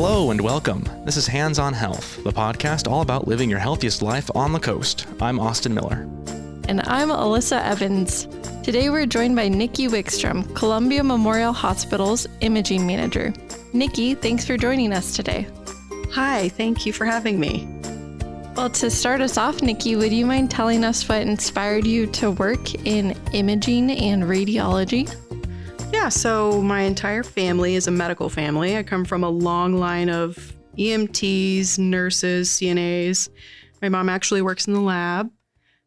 Hello and welcome. This is Hands on Health, the podcast all about living your healthiest life on the coast. I'm Austin Miller. And I'm Alyssa Evans. Today we're joined by Nicki Wickstrom, Columbia Memorial Hospital's imaging manager. Nicki, thanks for joining us today. Hi, thank you for having me. Well, to start us off, Nicki, would you mind telling us what inspired you to work in imaging and radiology? Yeah, so my entire family is a medical family. I come from a long line of EMTs, nurses, CNAs. My mom actually works in the lab.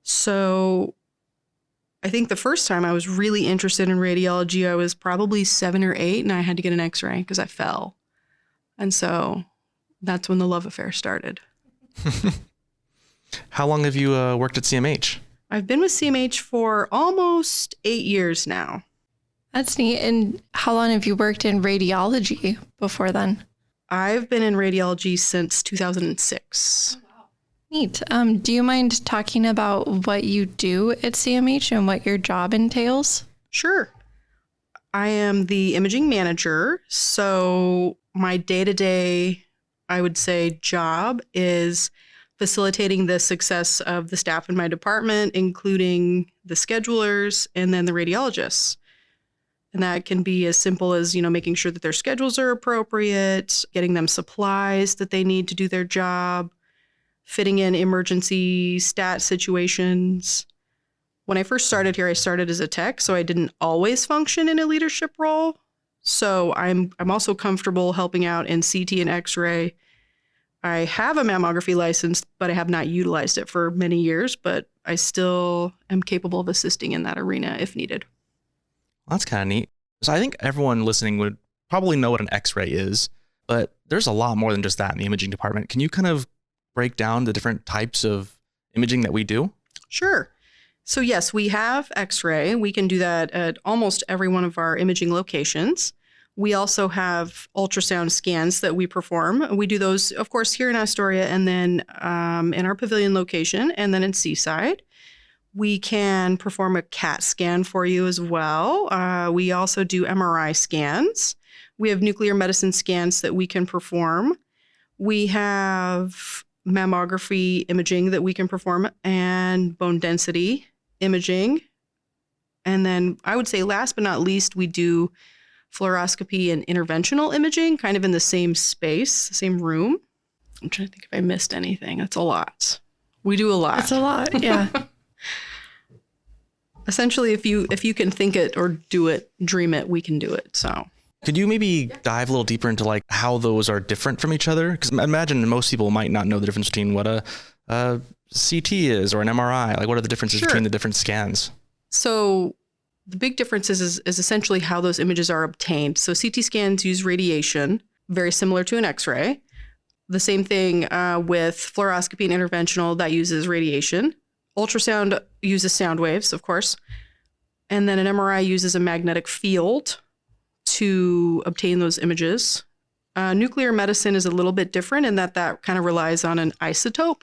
So I think the first time I was really interested in radiology, I was probably 7 or 8, and I had to get an x-ray because I fell. And so that's when the love affair started. How long have you worked at CMH? I've been with CMH for almost 8 years now. That's neat. And how long have you worked in radiology before then? I've been in radiology since 2006. Oh, wow. Neat. Do you mind talking about what you do at CMH and what your job entails? Sure. I am the imaging manager. So my day-to-day, I would say, job is facilitating the success of the staff in my department, including the schedulers and then the radiologists. And that can be as simple as, making sure that their schedules are appropriate, getting them supplies that they need to do their job, fitting in emergency stat situations. When I first started here, I started as a tech, so I didn't always function in a leadership role. So I'm also comfortable helping out in CT and X-ray. I have a mammography license, but I have not utilized it for many years, but I still am capable of assisting in that arena if needed. Well, that's kind of neat. So I think everyone listening would probably know what an X-ray is, but there's a lot more than just that in the imaging department. Can you kind of break down the different types of imaging that we do? Sure. So yes, we have X-ray. We can do that at almost every one of our imaging locations. We also have ultrasound scans that we perform. We do those, of course, here in Astoria and then in our pavilion location and then in Seaside. We can perform a CAT scan for you as well. We also do MRI scans. We have nuclear medicine scans that we can perform. We have mammography imaging that we can perform and bone density imaging. And then I would say last but not least, we do fluoroscopy and interventional imaging, kind of in the same space, the same room. I'm trying to think if I missed anything. That's a lot. We do a lot. That's a lot, yeah. Essentially, if you can think it or do it, dream it, we can do it. So could you maybe dive a little deeper into like how those are different from each other? Because I imagine most people might not know the difference between what a CT is or an MRI. Like, what are the differences between the different scans? So the big difference is essentially how those images are obtained. So CT scans use radiation, very similar to an X-ray. The same thing with fluoroscopy and interventional, that uses radiation. Ultrasound uses sound waves, of course. And then an MRI uses a magnetic field to obtain those images. Nuclear medicine is a little bit different in that kind of relies on an isotope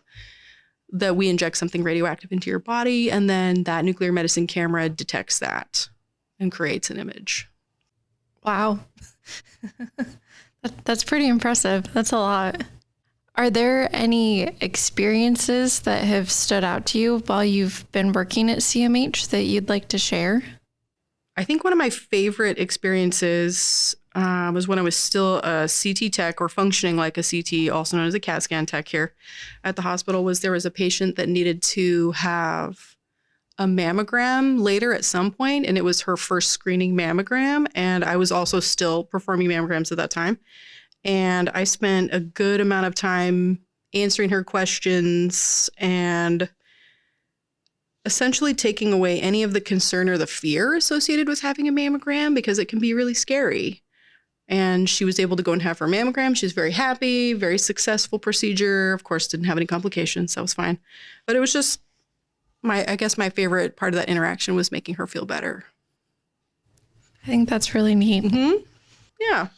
that we inject something radioactive into your body, and then that nuclear medicine camera detects that and creates an image. Wow. That's pretty impressive. That's a lot. Are there any experiences that have stood out to you while you've been working at CMH that you'd like to share? I think one of my favorite experiences was when I was still a CT tech or functioning like a CT, also known as a CAT scan tech here at the hospital, was there was a patient that needed to have a mammogram later at some point, and it was her first screening mammogram. And I was also still performing mammograms at that time. And I spent a good amount of time answering her questions and essentially taking away any of the concern or the fear associated with having a mammogram, because it can be really scary. And she was able to go and have her mammogram. She was very happy, very successful procedure. Of course, didn't have any complications. That was fine. But it was just I guess my favorite part of that interaction was making her feel better. I think that's really neat. Mm-hmm. Yeah.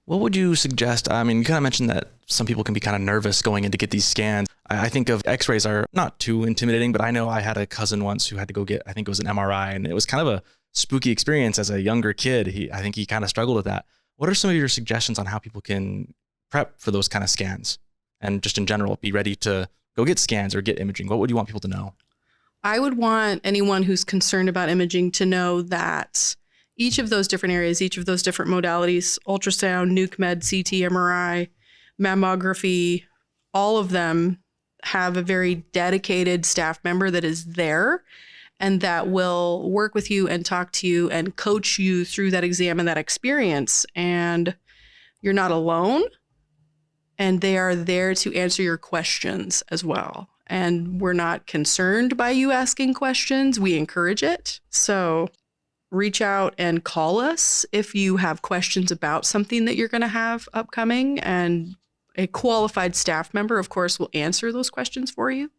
What would you suggest? I mean, you kind of mentioned that some people can be kind of nervous going in to get these scans. I think of x-rays are not too intimidating, but I know I had a cousin once who had to go get, I think it was an MRI, and it was kind of a spooky experience as a younger kid. I think he kind of struggled with that. What are some of your suggestions on how people can prep for those kind of scans and just in general be ready to go get scans or get imaging? What would you want people to know? I would want anyone who's concerned about imaging to know that each of those different areas, each of those different modalities, ultrasound, nuke med, CT, MRI, mammography, all of them have a very dedicated staff member that is there and that will work with you and talk to you and coach you through that exam and that experience. And you're not alone. And they are there to answer your questions as well. And we're not concerned by you asking questions. We encourage it. So reach out and call us if you have questions about something that you're going to have upcoming. And a qualified staff member, of course, will answer those questions for you.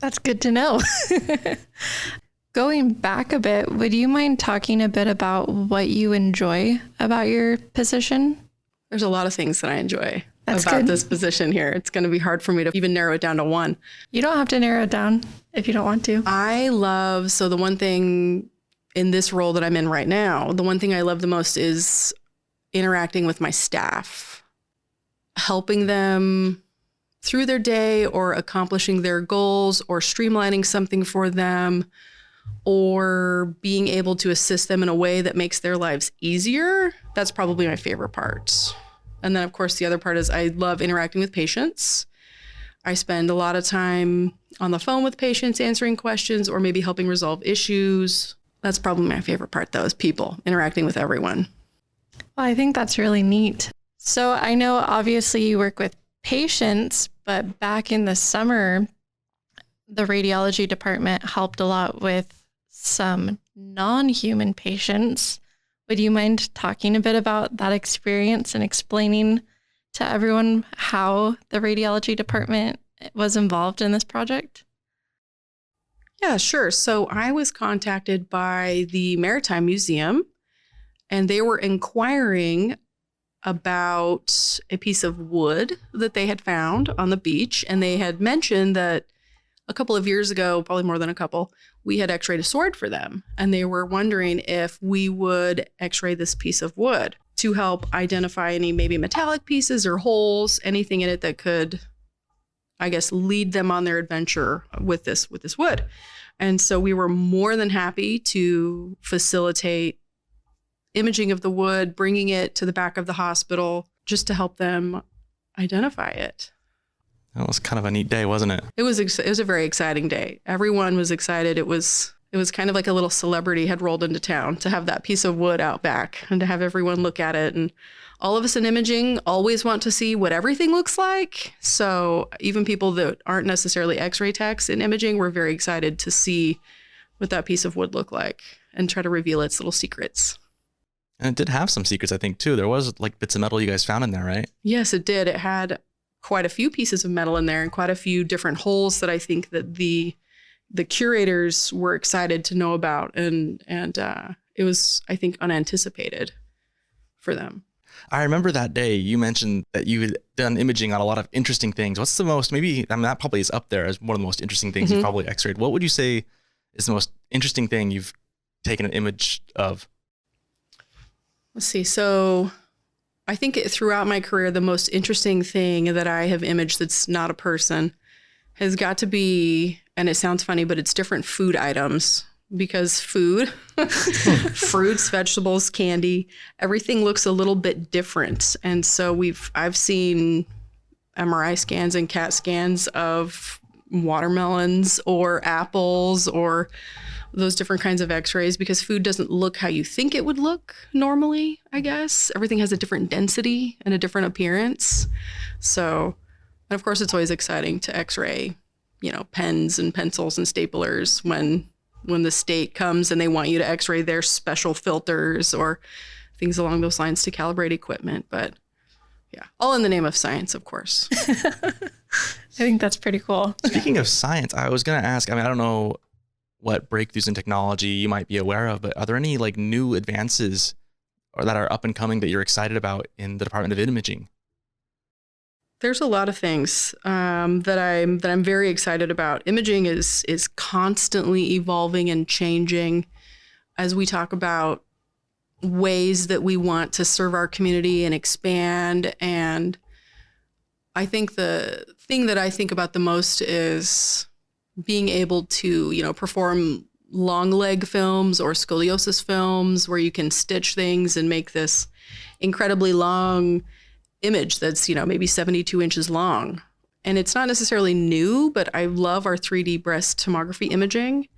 That's good to know. Going back a bit, would you mind talking a bit about what you enjoy about your position? There's a lot of things that I enjoy That's about good. this position here. It's going to be hard for me to even narrow it down to one. You don't have to narrow it down if you don't want to. So the one thing in this role that I'm in right now, the one thing I love the most is interacting with my staff, helping them through their day or accomplishing their goals or streamlining something for them or being able to assist them in a way that makes their lives easier. That's probably my favorite part. And then, of course, the other part is I love interacting with patients. I spend a lot of time on the phone with patients, answering questions, or maybe helping resolve issues. That's probably my favorite part, though, is people, interacting with everyone. Well, I think that's really neat. So I know obviously you work with patients, but back in the summer, the radiology department helped a lot with some non-human patients. Would you mind talking a bit about that experience and explaining to everyone how the radiology department was involved in this project? Yeah, sure. So I was contacted by the Maritime Museum, and they were inquiring about a piece of wood that they had found on the beach. And they had mentioned that a couple of years ago, probably more than a couple, we had x-rayed a sword for them. And they were wondering if we would x-ray this piece of wood to help identify any maybe metallic pieces or holes, anything in it that could, I guess, lead them on their adventure with this wood. And so we were more than happy to facilitate imaging of the wood, bringing it to the back of the hospital just to help them identify it. That was kind of a neat day, wasn't it? It was a very exciting day. Everyone was excited. It was kind of like a little celebrity had rolled into town to have that piece of wood out back and to have everyone look at it. And all of us in imaging always want to see what everything looks like. So even people that aren't necessarily x-ray techs in imaging were very excited to see what that piece of wood looked like and try to reveal its little secrets. And it did have some secrets, I think, too. There was like bits of metal you guys found in there, right? Yes, it did. It had quite a few pieces of metal in there and quite a few different holes that I think that the curators were excited to know about. And it was, I think, unanticipated for them. I remember that day you mentioned that you had done imaging on a lot of interesting things. What's the most, that probably is up there as one of the most interesting things you've probably x-rayed. What would you say is the most interesting thing you've taken an image of? Let's see. So I think throughout my career, the most interesting thing that I have imaged that's not a person has got to be, and it sounds funny, but it's different food items. Because food, fruits, vegetables, candy, everything looks a little bit different. And so I've seen MRI scans and CAT scans of watermelons or apples or those different kinds of x-rays because food doesn't look how you think it would look normally, I guess. Everything has a different density and a different appearance. So, and of course, it's always exciting to x-ray, pens and pencils and staplers when the state comes and they want you to x-ray their special filters or things along those lines to calibrate equipment. But yeah, all in the name of science, of course. I think that's pretty cool. Speaking of science, I was going to ask, I don't know what breakthroughs in technology you might be aware of, but are there any like new advances or that are up and coming that you're excited about in the Department of Imaging? There's a lot of things that I'm very excited about. Imaging is constantly evolving and changing as we talk about ways that we want to serve our community and expand. And I think the thing that I think about the most is being able to, perform long leg films or scoliosis films where you can stitch things and make this incredibly long image that's, maybe 72 inches long. And it's not necessarily new, but I love our 3D breast tomography imaging.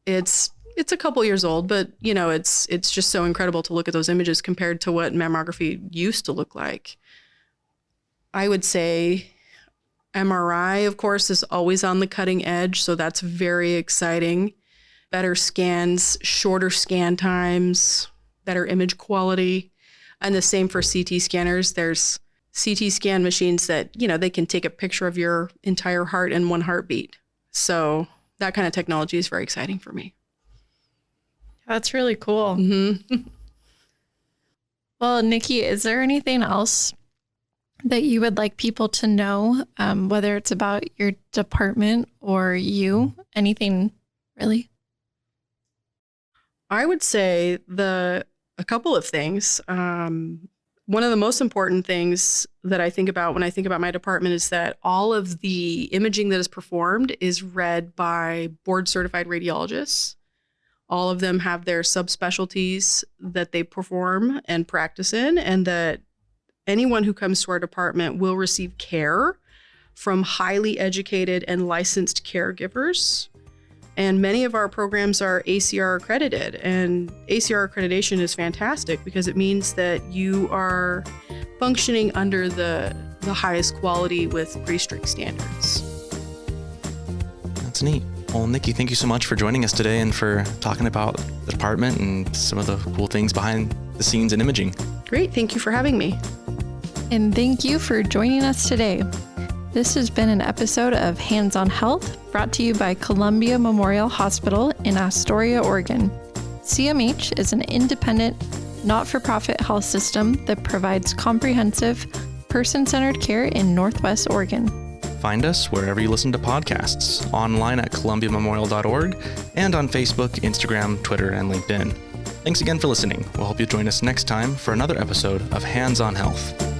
It's a couple years old, but it's just so incredible to look at those images compared to what mammography used to look like. I would say MRI, of course, is always on the cutting edge, so that's very exciting. Better scans, shorter scan times, better image quality, and the same for CT scanners. There's CT scan machines that, they can take a picture of your entire heart in one heartbeat. So that kind of technology is very exciting for me. That's really cool. Mm-hmm. Well, Nicki, is there anything else that you would like people to know, whether it's about your department or you, anything really? I would say a couple of things. One of the most important things that I think about when I think about my department is that all of the imaging that is performed is read by board certified radiologists. All of them have their subspecialties that they perform and practice in, and that anyone who comes to our department will receive care from highly educated and licensed caregivers. And many of our programs are ACR accredited, and ACR accreditation is fantastic because it means that you are functioning under the highest quality with pretty strict standards. That's neat. Well, Nicki, thank you so much for joining us today and for talking about the department and some of the cool things behind the scenes in imaging. Great. Thank you for having me. And thank you for joining us today. This has been an episode of Hands on Health, brought to you by Columbia Memorial Hospital in Astoria, Oregon. CMH is an independent, not-for-profit health system that provides comprehensive, person-centered care in Northwest Oregon. Find us wherever you listen to podcasts, online at columbiamemorial.org, and on Facebook, Instagram, Twitter, and LinkedIn. Thanks again for listening. We'll hope you join us next time for another episode of Hands on Health.